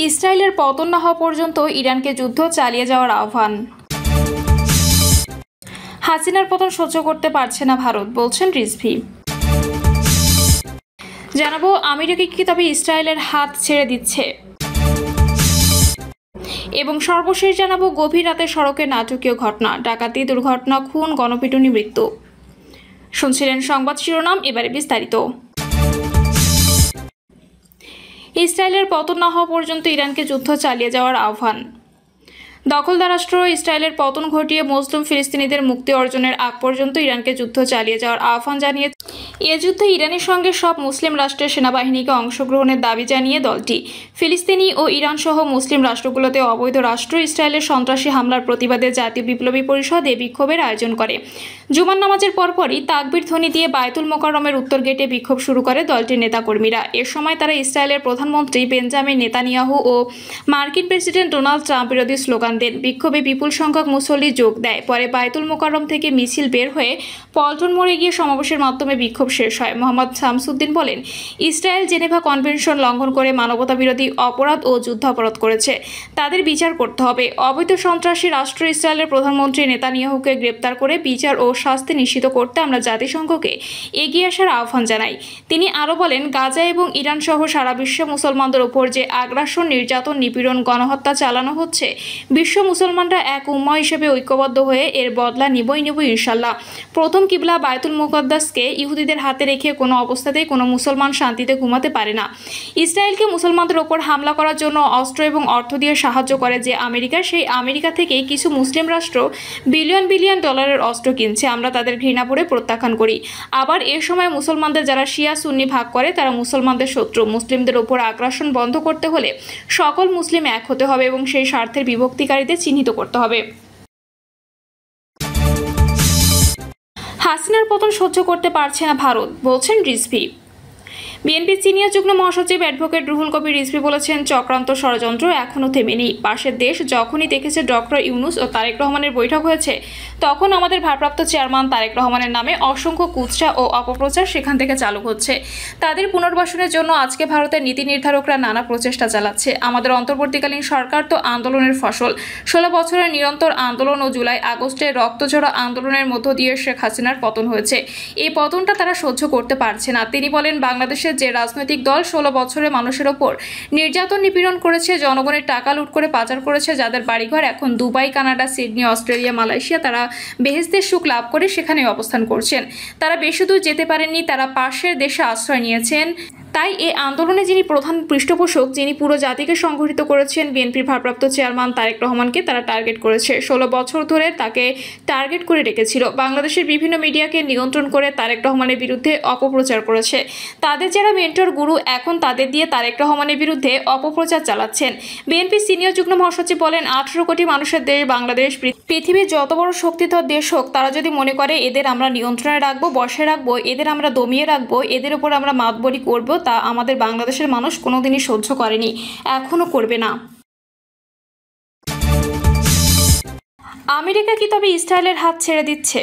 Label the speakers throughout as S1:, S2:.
S1: ইসরায়েলের পতন না হওয়া পর্যন্ত ইরানকে যুদ্ধ চালিয়ে যাওয়ার আহ্বান। হাসিনার পতন সহ্য করতে পারছে না ভারত, বলছেন রিজভী। জানাবো আমেরিকা কি তবে ইসরায়েলের হাত ছেড়ে দিচ্ছে, এবং সর্বশেষ জানাবো গভীর রাতে সড়কে নাটকীয় ঘটনা, ডাকাতি, দুর্ঘটনা, খুন, গণপিটুনি, মৃত্যু। শুনছিলেন সংবাদ শিরোনাম, এবারে বিস্তারিত। ইসরায়েলের পতন না হওয়া পর্যন্ত ইরানকে যুদ্ধ চালিয়ে যাওয়ার আহ্বান। দখলদার রাষ্ট্র ইসরায়েলের পতন ঘটিয়ে মুসলিম ফিলিস্তিনিদের মুক্তি অর্জনের আগ পর্যন্ত ইরানকে যুদ্ধ চালিয়ে যাওয়ার আহ্বান জানিয়েছে। এ যুদ্ধে ইরানের সঙ্গে সব মুসলিম রাষ্ট্রের সেনাবাহিনীকে অংশগ্রহণের দাবি জানিয়ে দলটি ফিলিস্তিনি ও ইরান সহ মুসলিম রাষ্ট্রগুলোতে অবৈধ রাষ্ট্র ইসরায়েলের সন্ত্রাসী হামলার প্রতিবাদে জাতীয় বিপ্লবী পরিষদ এ বিক্ষোভের আয়োজন করে। জুমার নামাজের পরপরই তাকবীর ধ্বনি দিয়ে বায়তুল মোকাররমের উত্তর গেটে বিক্ষোভ শুরু করে দলটির নেতাকর্মীরা। এ সময় তারা ইসরায়েলের প্রধানমন্ত্রী বেঞ্জামিন নেতানিয়াহু ও মার্কিন প্রেসিডেন্ট ডোনাল্ড ট্রাম্প বিরোধী স্লোগান দেন। বিক্ষোভে বিপুল সংখ্যক মুসল্লি যোগ দেয়। পরে বায়তুল মোকাররম থেকে মিছিল বের হয়ে পল্টন মোড়ে গিয়ে সমাবেশের মাধ্যমে বিক্ষোভ শেষ হয়। মোহাম্মদ শামসুদ্দিন বলেন, ইসরায়েল জেনেভা কনভেনশন লঙ্ঘন করে মানবতা বিরোধী অপরাধ ও যুদ্ধাপরাধ করেছে, তাদের বিচার করতে হবে। অবৈধ সন্ত্রাসী রাষ্ট্র ইসরায়েলের প্রধানমন্ত্রী নেতানিয়াহুকে গ্রেপ্তার করে বিচার ও শাস্তি নিশ্চিত করতে আমরা জাতিসংঘকে এগিয়ে আসার আহ্বান জানাই। তিনি আরও বলেন, গাজা এবং ইরান সহ সারা বিশ্বে মুসলমানদের উপর যে আগ্রাসন, নির্যাতন, নিপীড়ন, গণহত্যা চালানো হচ্ছে, বিশ্ব মুসলমানরা এক উম্মাহ হিসেবে ঐক্যবদ্ধ হয়ে এর বদলা নিবই ইনশাল্লাহ। প্রথম কিবলা বায়তুল মুকাদ্দাসকে ইহুদিদের হাতে রেখে কোনো অবস্থাতেই কোনো মুসলমান শান্তিতে ঘুমাতে পারে না। ইসরায়েলকে মুসলমানদের ওপর হামলা করার জন্য অস্ত্র এবং অর্থ দিয়ে সাহায্য করে যে আমেরিকা, সেই আমেরিকা থেকে কিছু মুসলিম রাষ্ট্র বিলিয়ন বিলিয়ন ডলারের অস্ত্র কিনছে। আমরা তাদের ঘৃণা করে প্রত্যাখ্যান করি। আবার এ সময় মুসলমানদের যারা শিয়া সুন্নি ভাগ করে তারা মুসলমানদের শত্রু। মুসলিমদের ওপর আগ্রাসন বন্ধ করতে হলে সকল মুসলিম এক হতে হবে এবং সেই স্বার্থের বিভক্তিকারীদের চিহ্নিত করতে হবে। হাসিনার পতন সহ্য করতে পারছে না ভারত, বলছেন রিজভী। বিএনপির সিনিয়র যুগ্ম মহাসচিব অ্যাডভোকেট রুহুল কবির রিজভী বলেছেন, চক্রান্ত ষড়যন্ত্র এখনও থেমেনি। পাশের দেশ যখনই দেখেছে ডক্টর ইউনূস ও তারেক রহমানের বৈঠক হয়েছে, তখন আমাদের ভারপ্রাপ্ত চেয়ারম্যান তারেক রহমানের নামে অসংখ্য কুৎসা ও অপপ্রচার সেখান থেকে চালু হচ্ছে। তাদের পুনর্বাসনের জন্য আজকে ভারতের নীতি নির্ধারকরা নানা প্রচেষ্টা চালাচ্ছে। আমাদের অন্তর্বর্তীকালীন সরকার তো আন্দোলনের ফসল। 16 বছরের নিরন্তর আন্দোলন ও জুলাই আগস্টে রক্তঝরা আন্দোলনের মধ্য দিয়ে শেখ হাসিনার পতন হয়েছে। এই পতনটা তারা সহ্য করতে পারছে না। তিনি বলেন, বাংলাদেশের যে রাজনৈতিক দল 16 বছরে মানুষের ওপর নির্যাতন নিপীড়ন করেছে, জনগণের টাকা লুট করে পাচার করেছে, যাদের বাড়িঘর এখন Dubai, Canada, Sydney, Australia, Malaysia, তারা বেহেশতের সুখ লাভ করে সেখানে অবস্থান করছেন। তারা বেশি দূর যেতে পারেননি, তারা পাশের দেশে আশ্রয় নিয়েছেন। তাই এই আন্দোলনে যিনি প্রধান পৃষ্ঠপোষক, যিনি পুরো জাতিকে সংগঠিত করেছেন, বিএনপির ভারপ্রাপ্ত চেয়ারম্যান তারেক রহমানকে তারা টার্গেট করেছে। 16 বছর ধরে তাকে টার্গেট করে রেখেছিল। বাংলাদেশের বিভিন্ন মিডিয়াকে নিয়ন্ত্রণ করে তারেক রহমানের বিরুদ্ধে অপপ্রচার করেছে। তাদের যারা মেন্টর, গুরু, এখন তাদের দিয়ে তারেক রহমানের বিরুদ্ধে অপপ্রচার চালাচ্ছেন। বিএনপির সিনিয়র যুগ্ম মহাসচিব বলেন, 18 কোটি মানুষের দেশ বাংলাদেশ পৃথিবীর যত বড় শক্তিধর দেশ হোক, তারা যদি মনে করে এদের আমরা নিয়ন্ত্রণে রাখবো, বসে রাখবো, এদের আমরা দমিয়ে রাখবো, এদের উপর আমরা মাতবরি করব, তা আমাদের বাংলাদেশের মানুষ কোনোদিনই সহ্য করেনি, এখনো করবে না। আমেরিকা কি তবে ইসরায়েলের হাত ছেড়ে দিচ্ছে?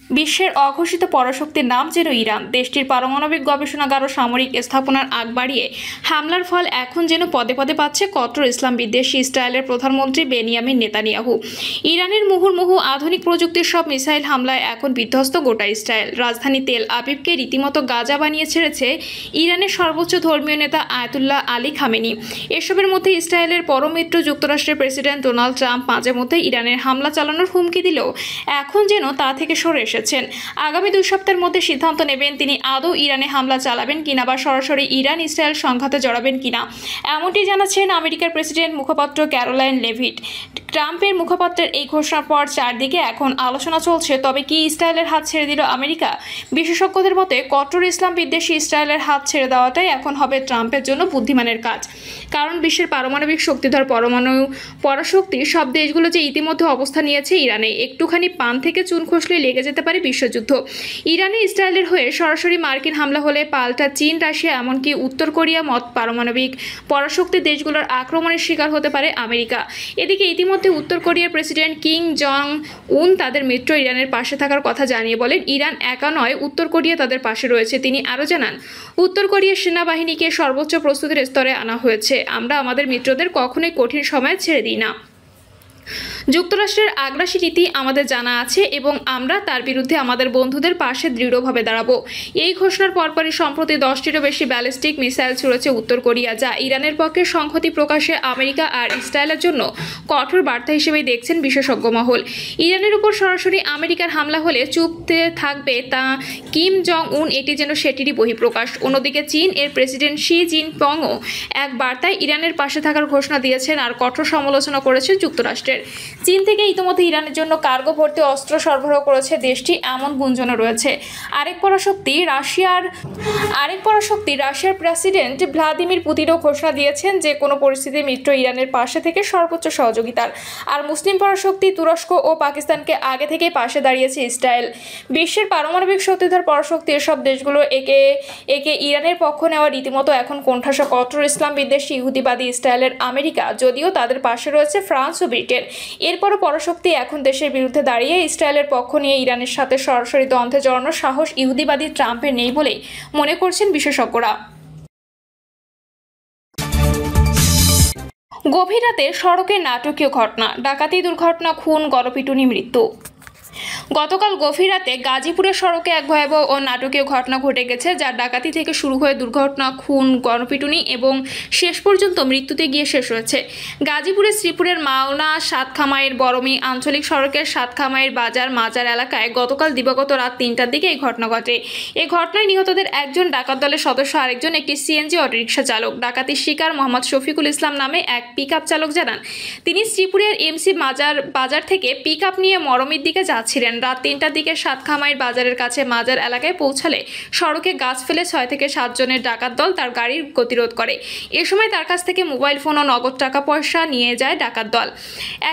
S1: বিশ্বের অঘোষিত পরাশক্তির নাম যেন ইরান। দেশটির পারমাণবিক গবেষণাগার ও সামরিক স্থাপনার আগ বাড়িয়ে হামলার ফল এখন যেন পদে পদে পাচ্ছে কট্টর ইসলাম বিদ্বেষী ইসরায়েলের প্রধানমন্ত্রী বেনিয়ামিন নেতানিয়াহু। ইরানের মুহুর্মুহু আধুনিক প্রযুক্তির সব মিসাইল হামলায় এখন বিধ্বস্ত গোটা ইসরায়েল। রাজধানী তেল আবিবকে রীতিমতো গাজা বানিয়ে ছেড়েছে ইরানের সর্বোচ্চ ধর্মীয় নেতা আয়াতুল্লাহ আলী খামেনি। এসবের মধ্যে ইসরায়েলের পরম মিত্র যুক্তরাষ্ট্রের প্রেসিডেন্ট ডোনাল্ড ট্রাম্প মাঝে মধ্যে ইরানের হামলা চালানোর হুমকি দিলেও এখন যেন তা থেকে সরে এসেছেন। আগামী 2 সপ্তাহের মধ্যে সিদ্ধান্ত নেবেন তিনি আদৌ ইরানে হামলা চালাবেন কিনা বা সরাসরি ইরান ইসরায়েল সংঘাতে জড়াবেন কিনা। এমনটি জানাচ্ছেন আমেরিকার প্রেসিডেন্ট মুখপাত্র ক্যারোলাইন লেভিট। ট্রাম্পের মুখপাত্রের এই ঘোষণার পর চারদিকে এখন আলোচনা চলছে, তবে কি ইসরায়েলের হাত ছেড়ে দিল আমেরিকা? বিশেষজ্ঞদের মতে কট্টর ইসলাম বিদ্বেষী ইসরায়েলের হাত ছেড়ে দেওয়াটাই এখন হবে ট্রাম্পের জন্য বুদ্ধিমানের কাজ। কারণ বিশ্বের পারমাণবিক শক্তিধর পরমাণু পরাশক্তি সব দেশগুলো যে ইতিমধ্যে অবস্থা নিয়েছে ইরানে, একটুখানি পান থেকে চুন খসলে লেগে যেতে পারে বিশ্বযুদ্ধ। ইরানে ইসরায়েলের হয়ে সরাসরি মার্কিন হামলা হলে পাল্টা চীন, রাশিয়া, এমনকি উত্তর কোরিয়া মত পারমাণবিক পরাশক্তি দেশগুলোর আক্রমণের শিকার হতে পারে আমেরিকা। এদিকে ইতিমধ্যে উত্তর কোরিয়ার প্রেসিডেন্ট কিম জং উন তাদের মিত্র ইরানের পাশে থাকার কথা জানিয়ে বলেন, ইরান একা নয়, উত্তর কোরিয়া তাদের পাশে রয়েছে। তিনি আরও জানান, উত্তর কোরিয়ার সেনাবাহিনীকে সর্বোচ্চ প্রস্তুতির স্তরে আনা হয়েছে। আমরা আমাদের মিত্রদের কখনোই কঠিন সময় ছেড়ে দিই না। যুক্তরাষ্ট্রের আগ্রাসী নীতি আমাদের জানা আছে এবং আমরা তার বিরুদ্ধে আমাদের বন্ধুদের পাশে দৃঢ়ভাবে দাঁড়াবো। এই ঘোষণার পরপরই সম্প্রতি 10টিরও বেশি ব্যালিস্টিক মিসাইল ছুড়েছে উত্তর কোরিয়া, যা ইরানের পক্ষে সংহতি প্রকাশে আমেরিকা আর ইসরায়েলের জন্য কঠোর বার্তা হিসেবেই দেখছেন বিশেষজ্ঞ মহল। ইরানের উপর সরাসরি আমেরিকার হামলা হলে চুপতে থাকবে তা কিম জং উন, এটি যেন সেটিরই বহিঃপ্রকাশ। অন্যদিকে চীন এর প্রেসিডেন্ট শি জিনপিংও এক বার্তায় ইরানের পাশে থাকার ঘোষণা দিয়েছেন আর কঠোর সমালোচনা করেছেন যুক্তরাষ্ট্রের। চীন থেকে ইতিমধ্যে ইরানের জন্য কার্গো ভর্তি অস্ত্র সরবরাহ করেছে দেশটি, এমন গুঞ্জনও রয়েছে। আরেক পরাশক্তি রাশিয়ার প্রেসিডেন্ট ভ্লাদিমির পুতিনও ঘোষণা দিয়েছেন যে কোনো পরিস্থিতি মিত্র ইরানের পাশে থেকে সর্বোচ্চ সহযোগিতার। আর মুসলিম পরাশক্তি তুরস্ক ও পাকিস্তানকে আগে থেকেই পাশে দাঁড়িয়েছে ইসরায়েল। বিশ্বের পারমাণবিক শক্তিধর পরাশক্তি এসব দেশগুলো একে ইরানের পক্ষ নেওয়া রীতিমতো এখন কোণঠাসা কঠোর ইসলাম বিদ্বেষী ইহুদিবাদী ইসরায়েলের আমেরিকা, যদিও তাদের পাশে রয়েছে ফ্রান্স ও ব্রিটেন। এরপরও পরাশক্তি এখন দেশের বিরুদ্ধে দাঁড়িয়ে ইসরায়েলের পক্ষ নিয়ে ইরানের সাথে সরাসরি দ্বন্দ্বে জড়ানোর সাহস ইহুদিবাদী ট্রাম্পের নেই বলেই মনে করছেন বিশেষজ্ঞরা। গভীর রাতে সড়কে নাটকীয় ঘটনা, ডাকাতি, দুর্ঘটনা, খুন, গণপিটুনি, মৃত্যু। গতকাল গভীর রাতে গাজীপুরের সড়কে এক ভয়াবহ ও নাটকীয় ঘটনা ঘটে গেছে, যা ডাকাতি থেকে শুরু হয়ে দুর্ঘটনা, খুন, গণপিটুনি এবং শেষ পর্যন্ত মৃত্যুতে গিয়ে শেষ হয়েছে। গাজীপুরের শ্রীপুরের মাওনা সাতখামাইয়ের বরমি আঞ্চলিক সড়কের সাতখামাইয়ের মাজার এলাকায় গতকাল দিবাগত রাত 3টার দিকে এই ঘটনা ঘটে। এই ঘটনায় নিহতদের একজন ডাকাত দলের সদস্য, আরেকজন একটি সিএনজি অটোরিকশা চালক। ডাকাতির শিকার মোহাম্মদ শফিকুল ইসলাম নামে এক পিকআপ চালক জানান, তিনি শ্রীপুরের এমসি বাজার থেকে পিকআপ নিয়ে মরমির দিকে যাচ্ছিলেন। রাত 3টার দিকে সাতখামাইর বাজারের কাছে মাজার এলাকায় পৌঁছালে সড়কে গাছ ফেলে 6 থেকে 7 জনের ডাকাত দল তার গাড়ির গতিরোধ করে। এ সময় তার কাছ থেকে মোবাইল ফোন ও নগদ টাকা পয়সা নিয়ে যায় ডাকাত দল।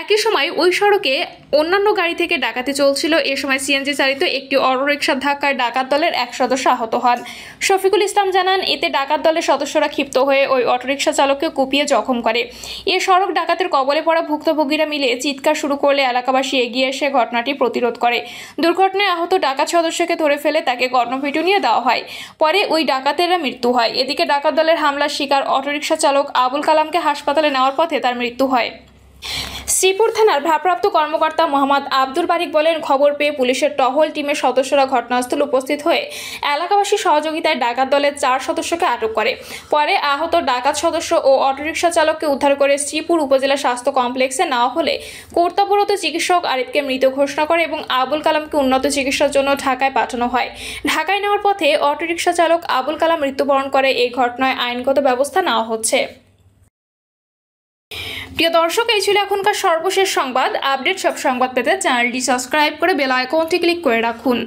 S1: একই সময় ওই সড়কে অন্যান্য গাড়ি থেকে ডাকাতি চলছিল। এ সময় সিএনজি চালিত একটি অটোরিকশার ধাক্কায় ডাকাত দলের এক সদস্য আহত হন। শফিকুল ইসলাম জানান, এতে ডাকাত দলের সদস্যরা ক্ষিপ্ত হয়ে ওই অটোরিকশা চালককে কুপিয়ে জখম করে। এ সড়ক ডাকাতের কবলে পড়া ভুক্তভোগীরা মিলে চিৎকার শুরু করলে এলাকাবাসী এগিয়ে এসে ঘটনাটি প্রতিরোধ করে। দুর্ঘটনায় আহত ডাকাত সদস্যকে ধরে ফেলে তাকে গণপিটুনিয়ে দেওয়া হয়। পরে ওই ডাকাতেরা মৃত্যু হয়। এদিকে ডাকাত দলের হামলার শিকার অটোরিকশা চালক আবুল কালামকে হাসপাতালে নেওয়ার পথে তার মৃত্যু হয়। শ্রীপুর থানার ভারপ্রাপ্ত কর্মকর্তা মোহাম্মদ আব্দুল বারিক বলেন, খবর পেয়ে পুলিশের টহল টিমের সদস্যরা ঘটনাস্থলে উপস্থিত হয়ে এলাকাবাসীর সহযোগিতায় ডাকাত দলের 4 সদস্যকে আটক করে। পরে আহত ডাকাত সদস্য ও অটোরিকশা চালককে উদ্ধার করে শ্রীপুর উপজেলা স্বাস্থ্য কমপ্লেক্সে নেওয়া হলে কর্তব্যরত চিকিৎসক আরিফকে মৃত ঘোষণা করে এবং আবুল কালামকে উন্নত চিকিৎসার জন্য ঢাকায় পাঠানো হয়। ঢাকায় নেওয়ার পথে অটোরিকশা চালক আবুল কালাম মৃত্যুবরণ করে। এই ঘটনায় আইনগত ব্যবস্থা নেওয়া হচ্ছে। প্রিয় দর্শক, এই ছিল এখনকার সর্বশেষ সংবাদ। আপডেট সব সংবাদ পেতে চ্যানেলটি সাবস্ক্রাইব করে বেল আইকনটি ক্লিক করে রাখুন।